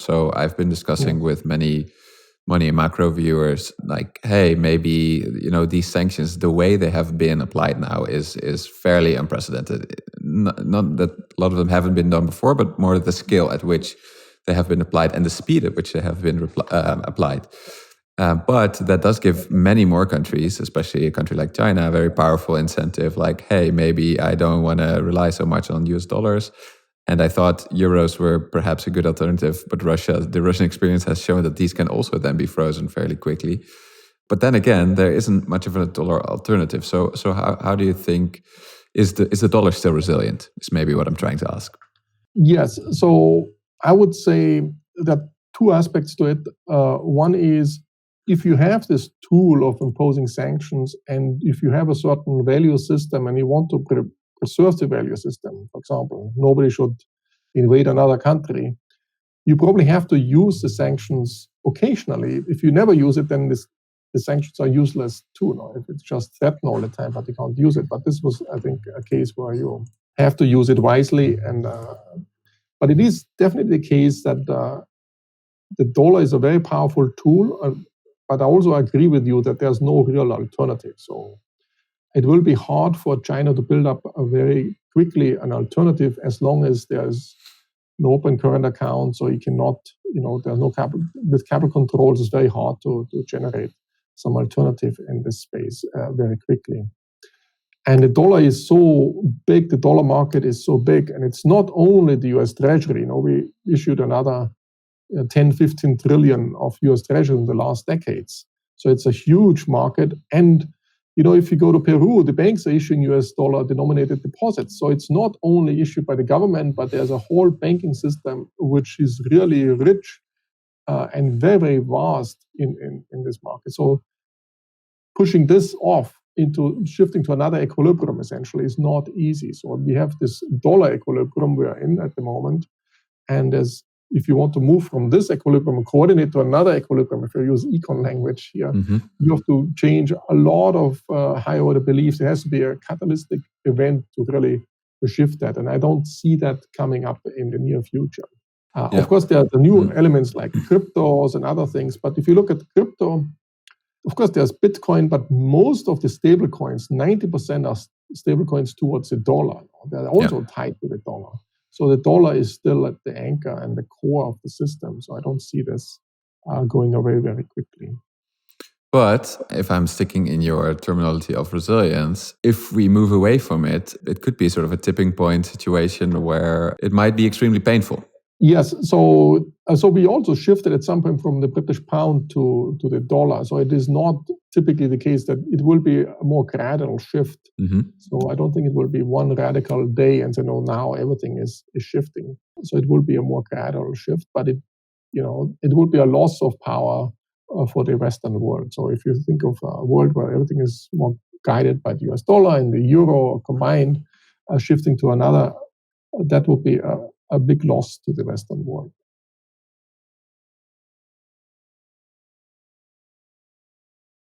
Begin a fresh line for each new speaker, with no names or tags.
So I've been discussing with many money and macro viewers, like, hey, maybe, these sanctions, the way they have been applied now is fairly unprecedented. Not that a lot of them haven't been done before, but more the scale at which they have been applied and the speed at which they have been applied. But that does give many more countries, especially a country like China, a very powerful incentive, like, hey, maybe I don't want to rely so much on US dollars. And I thought euros were perhaps a good alternative, but the Russian experience has shown that these can also then be frozen fairly quickly. But then again, there isn't much of a dollar alternative. So how do you think, is the dollar still resilient? Is maybe what I'm trying to ask.
Yes. So I would say that two aspects to it. One is, if you have this tool of imposing sanctions, and if you have a certain value system and you want to preserve the value system, for example, nobody should invade another country, you probably have to use the sanctions occasionally. If you never use it, then the sanctions are useless too. No? If it's just threatened all the time, but you can't use it. But this was, I think, a case where you have to use it wisely. But it is definitely the case that the dollar is a very powerful tool. But I also agree with you that there's no real alternative. So it will be hard for China to build up very quickly an alternative as long as there's no open current account. So you cannot, there's no capital. With capital controls, it's very hard to generate some alternative in this space very quickly. And the dollar is so big, the dollar market is so big, and it's not only the US Treasury. We issued another 10, 15 trillion of US Treasury in the last decades. So it's a huge market. And, if you go to Peru, the banks are issuing US dollar denominated deposits. So it's not only issued by the government, but there's a whole banking system which is really rich and very, very vast in this market. So pushing this off into shifting to another equilibrium essentially is not easy. So we have this dollar equilibrium we are in at the moment. And if you want to move from this equilibrium and coordinate to another equilibrium, if you use ECON language here, you have to change a lot of higher order beliefs. There has to be a catalytic event to really shift that. And I don't see that coming up in the near future. Of course, there are the new elements like cryptos and other things. But if you look at crypto, of course, there's Bitcoin, but most of the stable coins, 90% are stable coins towards the dollar. They're also tied to the dollar. So the dollar is still at the anchor and the core of the system. So I don't see this going away very quickly.
But if I'm sticking in your terminology of resilience, if we move away from it, it could be sort of a tipping point situation where it might be extremely painful.
Yes. So we also shifted at some point from the British pound to the dollar. So it is not typically the case that it will be a more gradual shift. So I don't think it will be one radical day and say, no, now everything is shifting. So it will be a more gradual shift, but it will be a loss of power for the Western world. So if you think of a world where everything is more guided by the US dollar and the euro combined, shifting to another, that would be a big loss to the Western world.